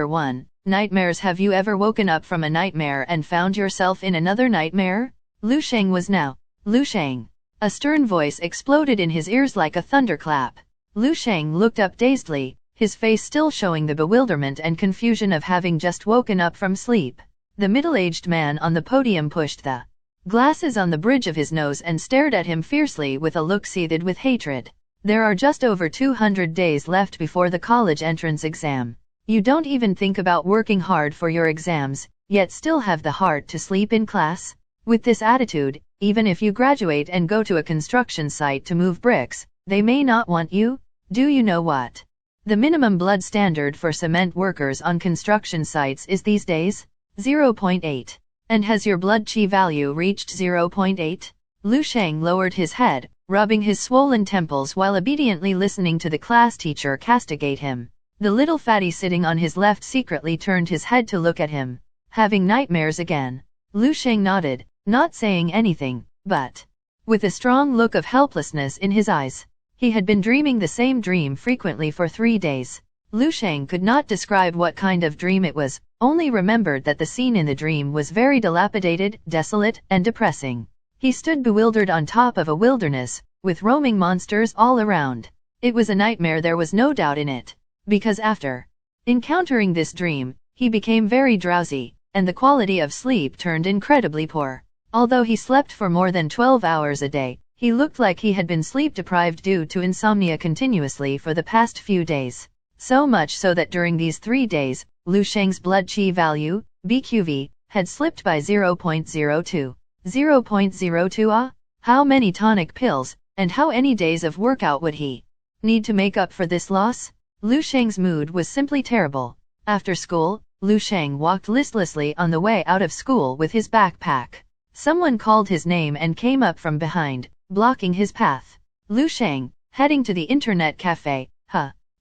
1. Nightmares. Have you ever woken up from a nightmare and found yourself in another nightmare? Lu Sheng was now. Lu Sheng. A stern voice exploded in his ears like a thunderclap. Lu Sheng looked up dazedly, his face still showing the bewilderment and confusion of having just woken up from sleep. The middle-aged man on the podium pushed the glasses on the bridge of his nose and stared at him fiercely with a look seethed with hatred. There are just over 200 days left before the college entrance exam. You don't even think about working hard for your exams, yet still have the heart to sleep in class? With this attitude, even if you graduate and go to a construction site to move bricks, they may not want you. Do you know what the minimum blood standard for cement workers on construction sites is these days? 0.8. And has your blood chi value reached 0.8? Lu Sheng lowered his head, rubbing his swollen temples while obediently listening to the class teacher castigate him. The little fatty sitting on his left secretly turned his head to look at him. Having nightmares again? Lu Sheng nodded, not saying anything, but with a strong look of helplessness in his eyes. He had been dreaming the same dream frequently for 3 days. Lu Sheng could not describe what kind of dream it was, only remembered that the scene in the dream was very dilapidated, desolate, and depressing. He stood bewildered on top of a wilderness, with roaming monsters all around. It was a nightmare, there was no doubt in it. Because after encountering this dream, he became very drowsy, and the quality of sleep turned incredibly poor. Although he slept for more than 12 hours a day, he looked like he had been sleep-deprived due to insomnia continuously for the past few days. So much so that during these 3 days, Lu Sheng's blood chi value, BQV, had slipped by 0.02. 0.02 ah? How many tonic pills, and how many days of workout would he need to make up for this loss? Lu Sheng's mood was simply terrible. After school, Lu Sheng walked listlessly on the way out of school with his backpack. Someone called his name and came up from behind, blocking his path. Lu Sheng, heading to the internet cafe,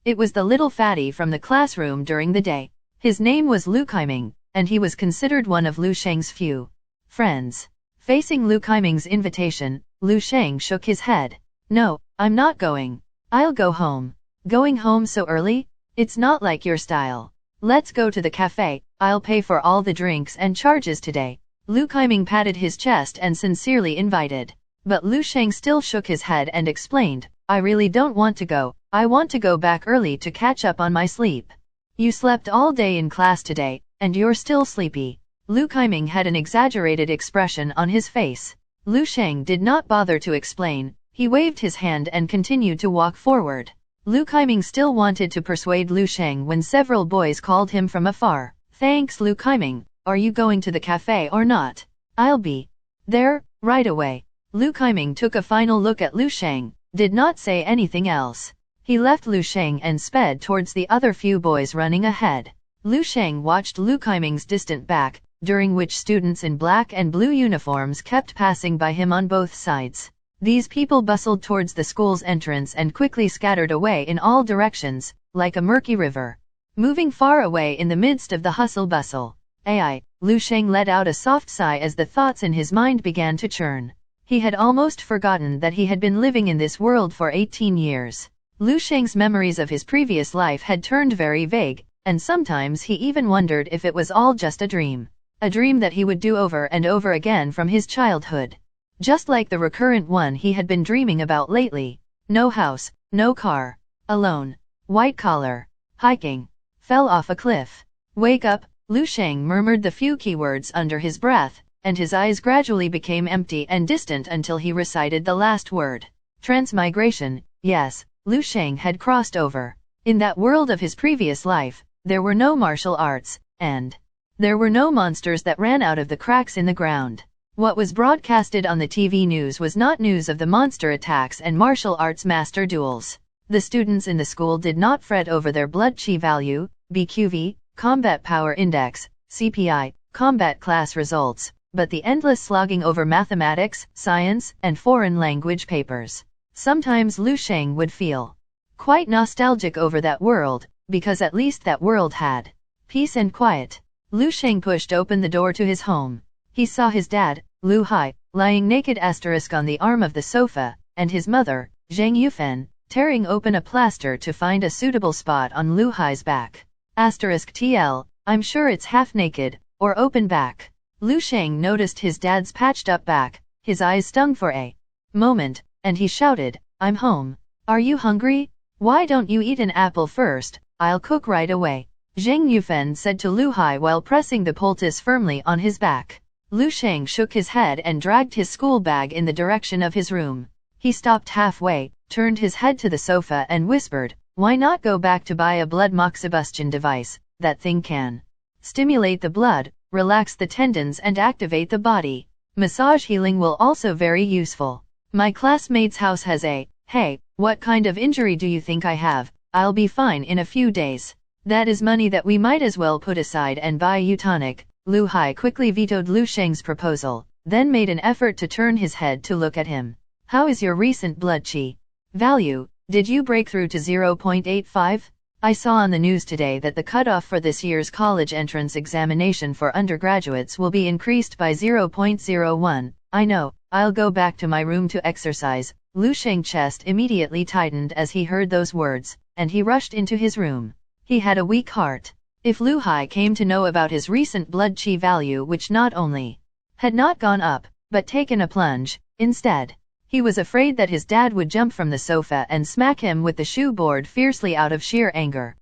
It was the little fatty from the classroom during the day. His name was Lu Kaiming, and he was considered one of Lu Sheng's few friends. Facing Lu Kaiming's invitation, Lu Sheng shook his head. No, I'm not going. I'll go home. Going home so early? It's not like your style. Let's go to the cafe, I'll pay for all the drinks and charges today. Lu Kaiming patted his chest and sincerely invited. But Lu Sheng still shook his head and explained, I really don't want to go. I want to go back early to catch up on my sleep. You slept all day in class today, and you're still sleepy. Lu Kaiming had an exaggerated expression on his face. Lu Sheng did not bother to explain. He waved his hand and continued to walk forward. Lu Kaiming still wanted to persuade Lu Sheng when several boys called him from afar. Thanks Lu Kaiming, are you going to the cafe or not? I'll be there, right away. Lu Kaiming took a final look at Lu Sheng, did not say anything else. He left Lu Sheng and sped towards the other few boys running ahead. Lu Sheng watched Lu Kaiming's distant back, during which students in black and blue uniforms kept passing by him on both sides. These people bustled towards the school's entrance and quickly scattered away in all directions, like a murky river, moving far away in the midst of the hustle-bustle. Lu Sheng let out a soft sigh as the thoughts in his mind began to churn. He had almost forgotten that he had been living in this world for 18 years. Lu Sheng's memories of his previous life had turned very vague, and sometimes he even wondered if it was all just a dream. A dream that he would do over and over again from his childhood. Just like the recurrent one he had been dreaming about lately. No house, no car. Alone. White collar. Hiking. Fell off a cliff. Wake up, Lu Sheng murmured the few keywords under his breath, and his eyes gradually became empty and distant until he recited the last word. Transmigration. Yes, Lu Sheng had crossed over. In that world of his previous life, there were no martial arts, and there were no monsters that ran out of the cracks in the ground. What was broadcasted on the TV news was not news of the monster attacks and martial arts master duels. The students in the school did not fret over their blood chi value, BQV, combat power index, CPI, combat class results, but the endless slogging over mathematics, science, and foreign language papers. Sometimes Lu Sheng would feel quite nostalgic over that world, because at least that world had peace and quiet. Lu Sheng pushed open the door to his home. He saw his dad, Lu Hai, lying naked on the arm of the sofa, and his mother, Zhang Yufen, tearing open a plaster to find a suitable spot on Lu Hai's back. TL, I'm sure it's half naked, or open back. Lu Sheng noticed his dad's patched up back, his eyes stung for a moment, and he shouted, I'm home. Are you hungry? Why don't you eat an apple first? I'll cook right away. Zheng Yufen said to Lu Hai while pressing the poultice firmly on his back. Lu Sheng shook his head and dragged his school bag in the direction of his room. He stopped halfway, turned his head to the sofa and whispered, why not go back to buy a blood moxibustion device? That thing can stimulate the blood, relax the tendons and activate the body. Massage healing will also very useful. My classmate's house has a, hey, what kind of injury do you think I have? I'll be fine in a few days. That is money that we might as well put aside and buy you tonic. Lu Hai quickly vetoed Lu Sheng's proposal, then made an effort to turn his head to look at him. How is your recent blood qi value? Did you break through to 0.85? I saw on the news today that the cutoff for this year's college entrance examination for undergraduates will be increased by 0.01. I know, I'll go back to my room to exercise. Lu Sheng's chest immediately tightened as he heard those words, and he rushed into his room. He had a weak heart. If Lu Hai came to know about his recent blood qi value, which not only had not gone up, but taken a plunge, instead, he was afraid that his dad would jump from the sofa and smack him with the shoe board fiercely out of sheer anger.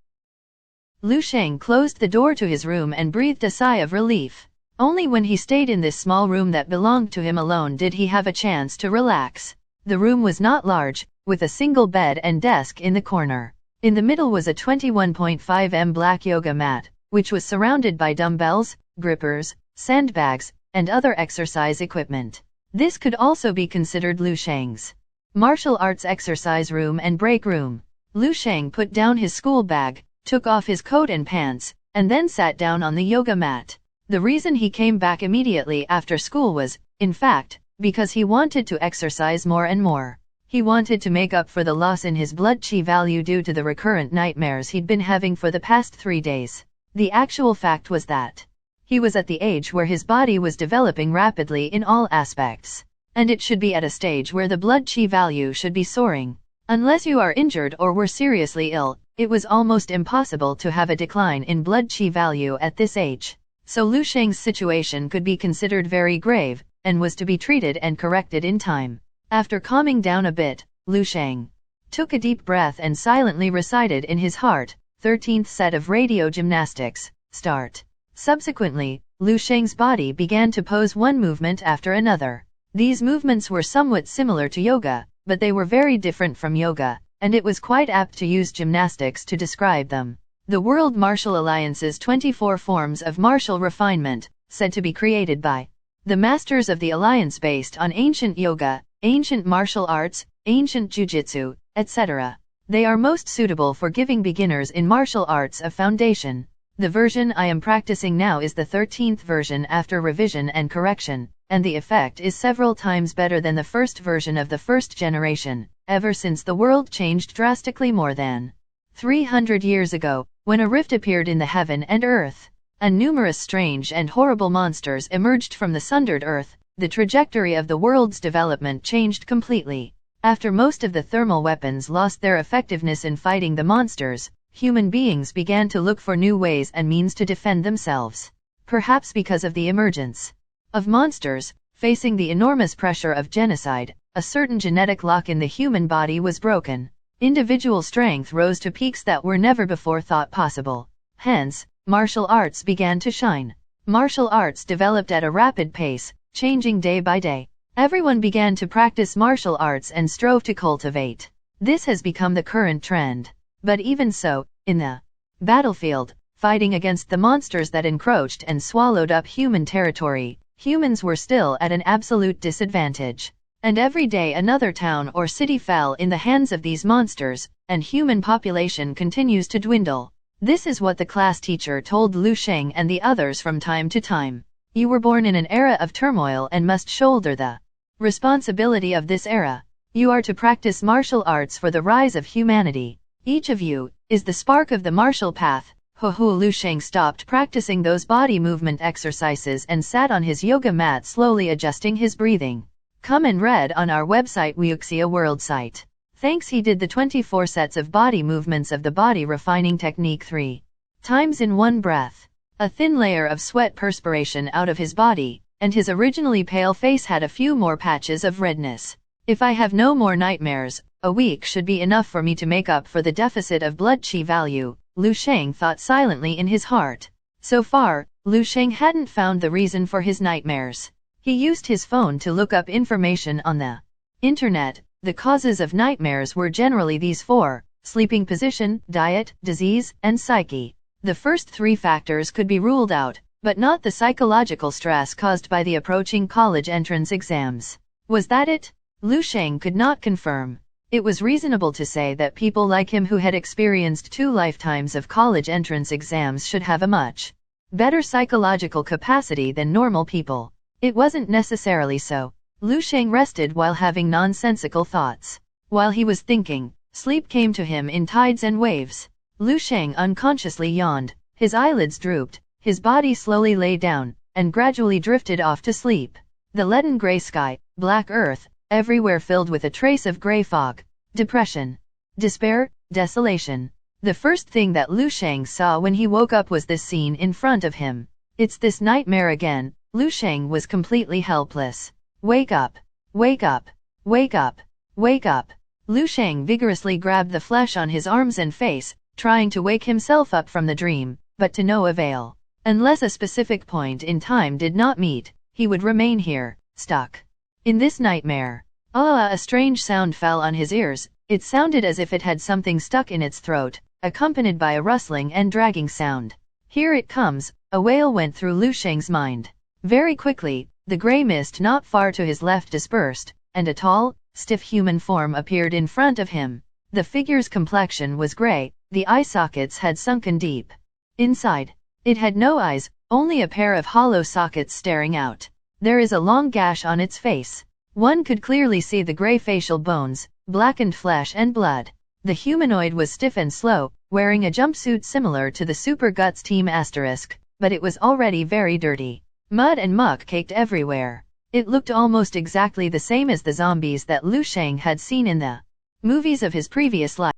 Lu Sheng closed the door to his room and breathed a sigh of relief. Only when he stayed in this small room that belonged to him alone did he have a chance to relax. The room was not large, with a single bed and desk in the corner. In the middle was a 21.5 m black yoga mat, which was surrounded by dumbbells, grippers, sandbags, and other exercise equipment. This could also be considered Lu Sheng's martial arts exercise room and break room. Lu Sheng put down his school bag, took off his coat and pants, and then sat down on the yoga mat. The reason he came back immediately after school was, in fact, because he wanted to exercise more and more. He wanted to make up for the loss in his blood qi value due to the recurrent nightmares he'd been having for the past 3 days. The actual fact was that he was at the age where his body was developing rapidly in all aspects, and it should be at a stage where the blood qi value should be soaring. Unless you are injured or were seriously ill, it was almost impossible to have a decline in blood qi value at this age. So Lu Sheng's situation could be considered very grave, and was to be treated and corrected in time. After calming down a bit, Lu Sheng took a deep breath and silently recited in his heart, 13th set of radio gymnastics, start. Subsequently, Lu Sheng's body began to pose one movement after another. These movements were somewhat similar to yoga, but they were very different from yoga, and it was quite apt to use gymnastics to describe them. The World Martial Alliance's 24 forms of martial refinement, said to be created by the masters of the alliance based on ancient yoga, ancient martial arts, ancient jujitsu, etc. They are most suitable for giving beginners in martial arts a foundation. The version I am practicing now is the 13th version after revision and correction, and the effect is several times better than the first version of the first generation, ever since the world changed drastically more than 300 years ago, when a rift appeared in the heaven and earth, and numerous strange and horrible monsters emerged from the sundered earth. The trajectory of the world's development changed completely. After most of the thermal weapons lost their effectiveness in fighting the monsters, human beings began to look for new ways and means to defend themselves. Perhaps because of the emergence of monsters, facing the enormous pressure of genocide, a certain genetic lock in the human body was broken. Individual strength rose to peaks that were never before thought possible. Hence, martial arts began to shine. Martial arts developed at a rapid pace, changing day by day. Everyone began to practice martial arts and strove to cultivate. This has become the current trend. But even so, in the battlefield, fighting against the monsters that encroached and swallowed up human territory, humans were still at an absolute disadvantage. And every day another town or city fell in the hands of these monsters, and human population continues to dwindle. This is what the class teacher told Lu Sheng and the others from time to time. You were born in an era of turmoil and must shoulder the responsibility of this era. You are to practice martial arts for the rise of humanity. Each of you is the spark of the martial path. Lu Sheng stopped practicing those body movement exercises and sat on his yoga mat slowly adjusting his breathing. Come and read on our website Wuxia World site. Thanks he did the 24 sets of body movements of the body refining technique 3 times in one breath. A thin layer of sweat perspiration out of his body, and his originally pale face had a few more patches of redness. If I have no more nightmares, a week should be enough for me to make up for the deficit of blood chi value, Lu Sheng thought silently in his heart. So far, Lu Sheng hadn't found the reason for his nightmares. He used his phone to look up information on the internet. The causes of nightmares were generally these four: sleeping position, diet, disease, and psyche. The first three factors could be ruled out, but not the psychological stress caused by the approaching college entrance exams. Was that it? Lu Sheng could not confirm. It was reasonable to say that people like him who had experienced 2 lifetimes of college entrance exams should have a much better psychological capacity than normal people. It wasn't necessarily so. Lu Sheng rested while having nonsensical thoughts. While he was thinking, sleep came to him in tides and waves. Lu Sheng unconsciously yawned, his eyelids drooped, his body slowly lay down, and gradually drifted off to sleep. The leaden gray sky, black earth, everywhere filled with a trace of gray fog, depression, despair, desolation. The first thing that Lu Sheng saw when he woke up was this scene in front of him. It's this nightmare again. Lu Sheng was completely helpless. Wake up! Wake up! Wake up! Wake up! Lu Sheng vigorously grabbed the flesh on his arms and face, trying to wake himself up from the dream, but to no avail. Unless a specific point in time did not meet, he would remain here, stuck in this nightmare. A strange sound fell on his ears. It sounded as if it had something stuck in its throat, accompanied by a rustling and dragging sound. Here it comes, a wail went through Lu Sheng's mind. Very quickly, the gray mist not far to his left dispersed, and a tall, stiff human form appeared in front of him. The figure's complexion was gray, the eye sockets had sunken deep inside. It had no eyes, only a pair of hollow sockets staring out. There is a long gash on its face. One could clearly see the gray facial bones, blackened flesh and blood. The humanoid was stiff and slow, wearing a jumpsuit similar to the Super Guts Team asterisk, but it was already very dirty. Mud and muck caked everywhere. It looked almost exactly the same as the zombies that Lu Sheng had seen in the movies of his previous life.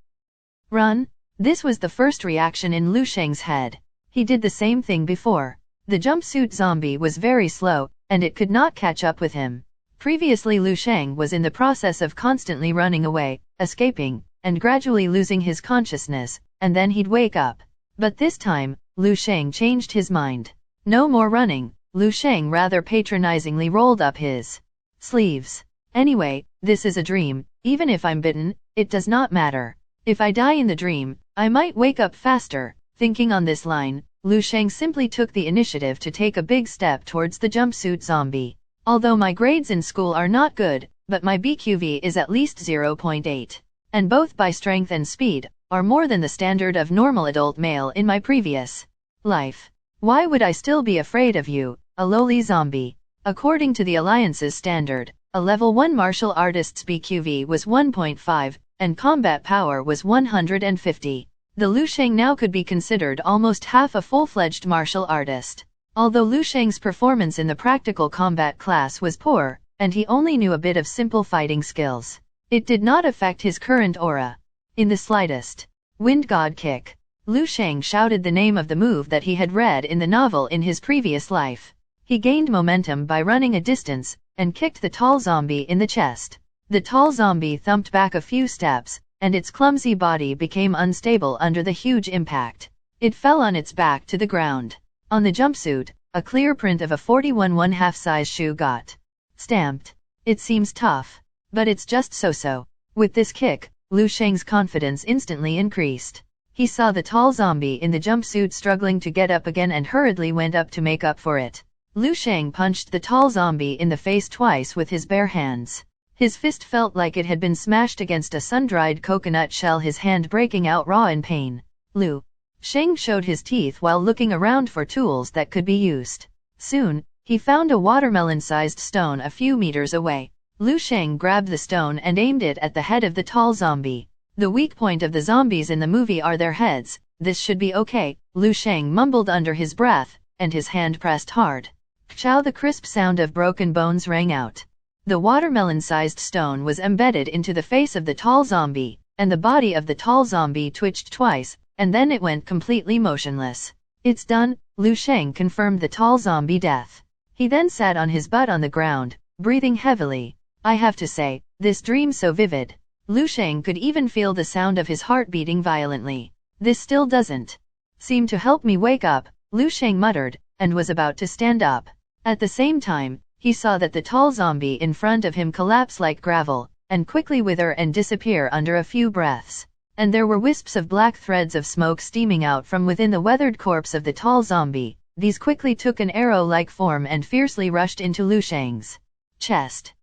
Run! This was the first reaction in Lu Sheng's head. He did the same thing before. The jumpsuit zombie was very slow, and it could not catch up with him. Previously Lu Sheng was in the process of constantly running away, escaping, and gradually losing his consciousness, and then he'd wake up. But this time, Lu Sheng changed his mind. No more running. Lu Sheng rather patronizingly rolled up his sleeves. Anyway, this is a dream. Even if I'm bitten, it does not matter. If I die in the dream, I might wake up faster. Thinking on this line, Lu Sheng simply took the initiative to take a big step towards the jumpsuit zombie. Although my grades in school are not good, but my BQV is at least 0.8. And both by strength and speed, are more than the standard of normal adult male in my previous life. Why would I still be afraid of you, a lowly zombie? According to the Alliance's standard, a level 1 martial artist's BQV was 1.5, and combat power was 150. The Lu Sheng now could be considered almost half a full-fledged martial artist. Although Lu Sheng's performance in the practical combat class was poor, and he only knew a bit of simple fighting skills, it did not affect his current aura in the slightest. Wind God Kick. Lu Sheng shouted the name of the move that he had read in the novel in his previous life. He gained momentum by running a distance, and kicked the tall zombie in the chest. The tall zombie thumped back a few steps, and its clumsy body became unstable under the huge impact. It fell on its back to the ground. On the jumpsuit, a clear print of a 41 1/2 size shoe got stamped. It seems tough, but it's just so-so. With this kick, Lu Sheng's confidence instantly increased. He saw the tall zombie in the jumpsuit struggling to get up again and hurriedly went up to make up for it. Lu Sheng punched the tall zombie in the face twice with his bare hands. His fist felt like it had been smashed against a sun-dried coconut shell, his hand breaking out raw in pain. Lu Sheng showed his teeth while looking around for tools that could be used. Soon, he found a watermelon-sized stone a few meters away. Lu Sheng grabbed the stone and aimed it at the head of the tall zombie. The weak point of the zombies in the movie are their heads. This should be okay, Lu Sheng mumbled under his breath, and his hand pressed hard. Chow! The crisp sound of broken bones rang out. The watermelon-sized stone was embedded into the face of the tall zombie, and the body of the tall zombie twitched twice, and then it went completely motionless. It's done, Lu Sheng confirmed the tall zombie death. He then sat on his butt on the ground, breathing heavily. I have to say, this dream so vivid. Lu Sheng could even feel the sound of his heart beating violently. This still doesn't seem to help me wake up, Lu Sheng muttered, and was about to stand up. At the same time, he saw that the tall zombie in front of him collapse like gravel, and quickly wither and disappear under a few breaths. And there were wisps of black threads of smoke steaming out from within the weathered corpse of the tall zombie. These quickly took an arrow-like form and fiercely rushed into Lu Sheng's chest.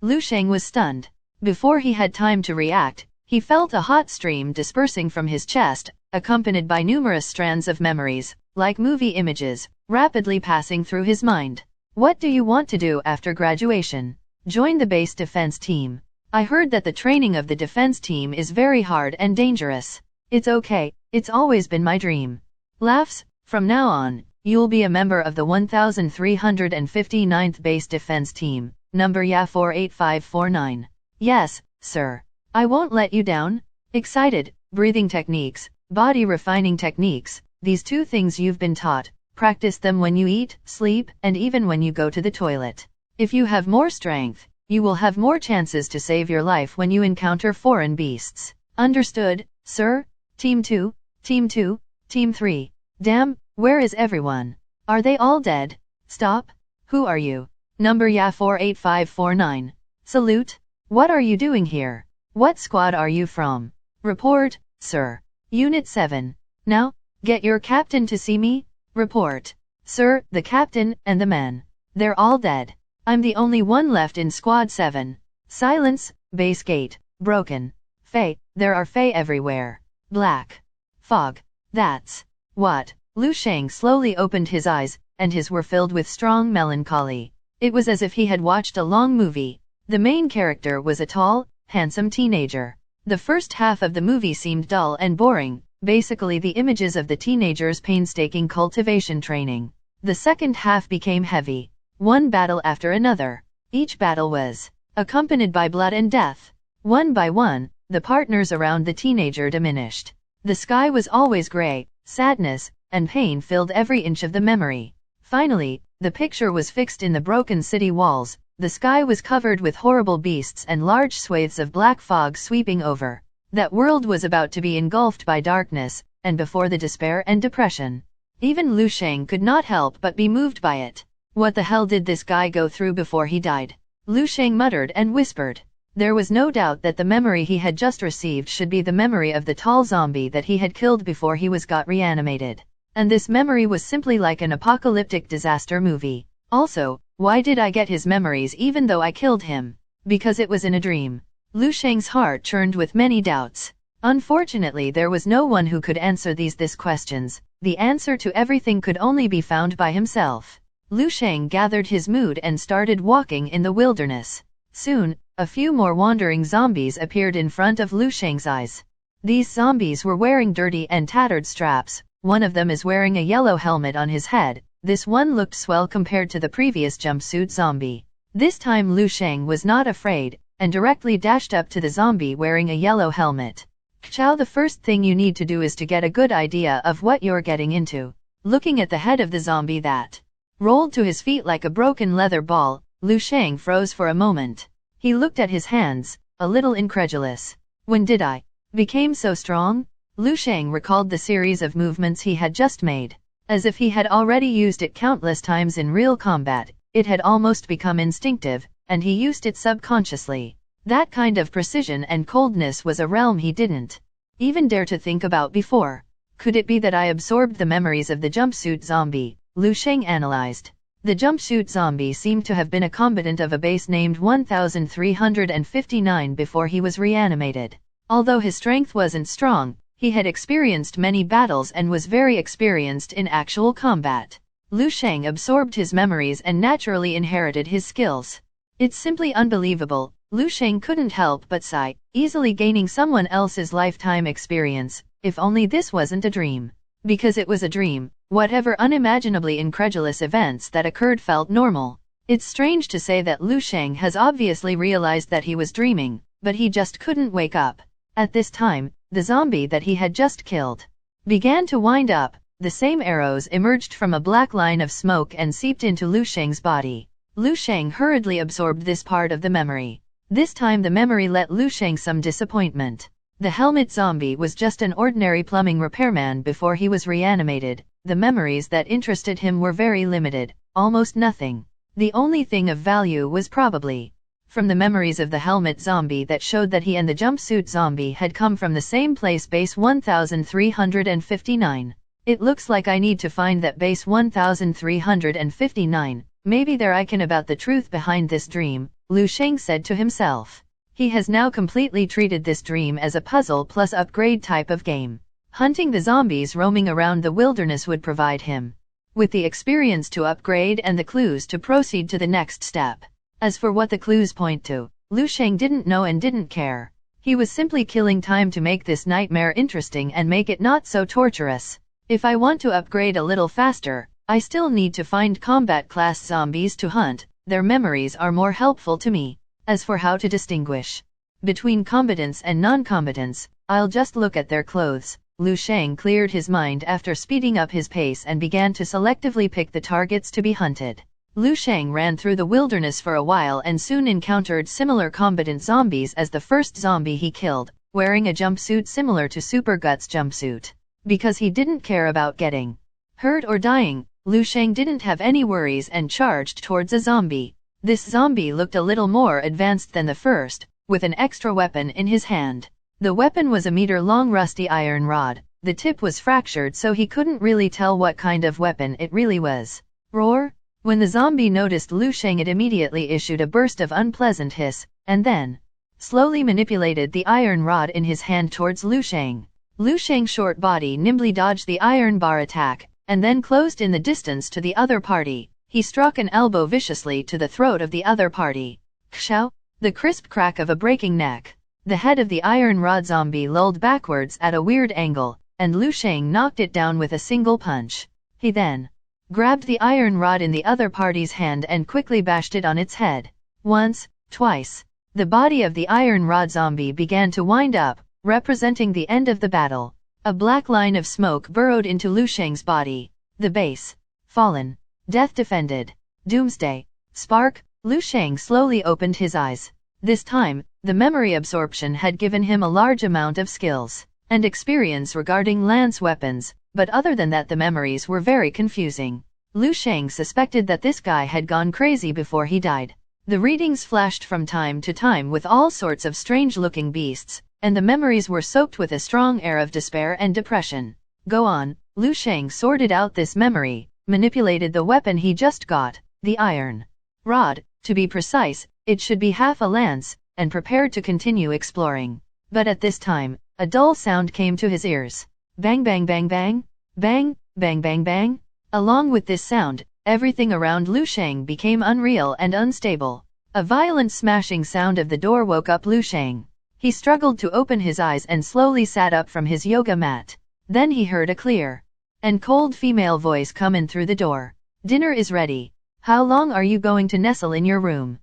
Lu Sheng was stunned. Before he had time to react, he felt a hot stream dispersing from his chest, accompanied by numerous strands of memories, like movie images, rapidly passing through his mind. What do you want to do after graduation? Join the base defense team. I heard that the training of the defense team is very hard and dangerous. It's okay, it's always been my dream. Laughs. From now on, you'll be a member of the 1359th base defense team, number YA48549. Yes, sir. I won't let you down. Excited, breathing techniques, body refining techniques, these two things you've been taught, practice them when you eat, sleep, and even when you go to the toilet. If you have more strength, you will have more chances to save your life when you encounter foreign beasts. Understood, sir? Team 2, Team 2, Team 3. Damn, where is everyone? Are they all dead? Stop. Who are you? Number YA48549. Salute. What are you doing here? What squad are you from? Report, sir. Unit 7. Now, get your captain to see me. Report. Sir, the captain and the men. They're all dead. I'm the only one left in Squad 7. Silence, base gate, broken. Fae, there are Fae everywhere. Black. Fog. That's what? Lu Sheng slowly opened his eyes, and his were filled with strong melancholy. It was as if he had watched a long movie. The main character was a tall, handsome teenager. The first half of the movie seemed dull and boring, basically the images of the teenager's painstaking cultivation training. The second half became heavy. One battle after another. Each battle was accompanied by blood and death. One by one, the partners around the teenager diminished. The sky was always gray, sadness and pain filled every inch of the memory. Finally, the picture was fixed in the broken city walls. The sky was covered with horrible beasts and large swathes of black fog sweeping over. That world was about to be engulfed by darkness, and before the despair and depression. Even Lu Sheng could not help but be moved by it. What the hell did this guy go through before he died? Lu Sheng muttered and whispered. There was no doubt that the memory he had just received should be the memory of the tall zombie that he had killed before he got reanimated. And this memory was simply like an apocalyptic disaster movie. Also, why did I get his memories even though I killed him? Because it was in a dream. Lu Sheng's heart churned with many doubts. Unfortunately, there was no one who could answer these questions. The answer to everything could only be found by himself. Lu Sheng gathered his mood and started walking in the wilderness. Soon, a few more wandering zombies appeared in front of Lu Sheng's eyes. These zombies were wearing dirty and tattered straps. One of them is wearing a yellow helmet on his head. This one looked swell compared to the previous jumpsuit zombie. This time Lu Sheng was not afraid, and directly dashed up to the zombie wearing a yellow helmet. Chow, the first thing you need to do is to get a good idea of what you're getting into. Looking at the head of the zombie that rolled to his feet like a broken leather ball, Lu Sheng froze for a moment. He looked at his hands, a little incredulous. When did I became so strong? Lu Sheng recalled the series of movements he had just made. As if he had already used it countless times in real combat, it had almost become instinctive, and he used it subconsciously. That kind of precision and coldness was a realm he didn't even dare to think about before. Could it be that I absorbed the memories of the jumpsuit zombie? Lu Sheng analyzed. The jumpsuit zombie seemed to have been a combatant of a base named 1359 before he was reanimated. Although his strength wasn't strong, he had experienced many battles and was very experienced in actual combat. Lu Sheng absorbed his memories and naturally inherited his skills. It's simply unbelievable. Lu Sheng couldn't help but sigh, easily gaining someone else's lifetime experience. If only this wasn't a dream. Because it was a dream, whatever unimaginably incredulous events that occurred felt normal. It's strange to say that Lu Sheng has obviously realized that he was dreaming, but he just couldn't wake up. At this time, the zombie that he had just killed began to wind up. The same arrows emerged from a black line of smoke and seeped into Lu Sheng's body. Lu Sheng hurriedly absorbed this part of the memory. This time the memory let Lu Sheng some disappointment. The helmet zombie was just an ordinary plumbing repairman before he was reanimated. The memories that interested him were very limited, almost nothing. The only thing of value was probably from the memories of the helmet zombie that showed that he and the jumpsuit zombie had come from the same place, base 1359. It looks like I need to find that base 1359. Maybe there I can about the truth behind this dream, Lu Sheng said to himself. He has now completely treated this dream as a puzzle plus upgrade type of game. Hunting the zombies roaming around the wilderness would provide him with the experience to upgrade and the clues to proceed to the next step. As for what the clues point to, Lu Sheng didn't know and didn't care. He was simply killing time to make this nightmare interesting and make it not so torturous. If I want to upgrade a little faster, I still need to find combat class zombies to hunt. Their memories are more helpful to me. As for how to distinguish between combatants and non-combatants, I'll just look at their clothes. Lu Sheng cleared his mind after speeding up his pace and began to selectively pick the targets to be hunted. Lu Sheng ran through the wilderness for a while and soon encountered similar combatant zombies as the first zombie he killed, wearing a jumpsuit similar to Super Guts' jumpsuit. Because he didn't care about getting hurt or dying, Lu Sheng didn't have any worries and charged towards a zombie. This zombie looked a little more advanced than the first, with an extra weapon in his hand. The weapon was a meter-long rusty iron rod. The tip was fractured so he couldn't really tell what kind of weapon it really was. Roar! When the zombie noticed Lu Sheng, it immediately issued a burst of unpleasant hiss, and then slowly manipulated the iron rod in his hand towards Lu Sheng. Lu Sheng's short body nimbly dodged the iron bar attack, and then closed in the distance to the other party. He struck an elbow viciously to the throat of the other party. Kshow! The crisp crack of a breaking neck. The head of the iron rod zombie lolled backwards at a weird angle, and Lu Sheng knocked it down with a single punch. He then grabbed the iron rod in the other party's hand and quickly bashed it on its head. Once, twice. The body of the iron rod zombie began to wind up, representing the end of the battle. A black line of smoke burrowed into Lu Sheng's body. The base. Fallen. Death defended. Doomsday. Spark. Lu Sheng slowly opened his eyes. This time, the memory absorption had given him a large amount of skills and experience regarding lance weapons, but other than that the memories were very confusing. Lu Sheng suspected that this guy had gone crazy before he died. The readings flashed from time to time with all sorts of strange-looking beasts, and the memories were soaked with a strong air of despair and depression. Go on. Lu Sheng sorted out this memory, manipulated the weapon he just got, the iron rod, to be precise, it should be half a lance, and prepared to continue exploring. But at this time, a dull sound came to his ears. Bang bang bang bang, bang, bang bang bang. Along with this sound, everything around Lu Sheng became unreal and unstable. A violent smashing sound of the door woke up Lu Sheng. He struggled to open his eyes and slowly sat up from his yoga mat. Then he heard a clear and cold female voice come in through the door. Dinner is ready. How long are you going to nestle in your room?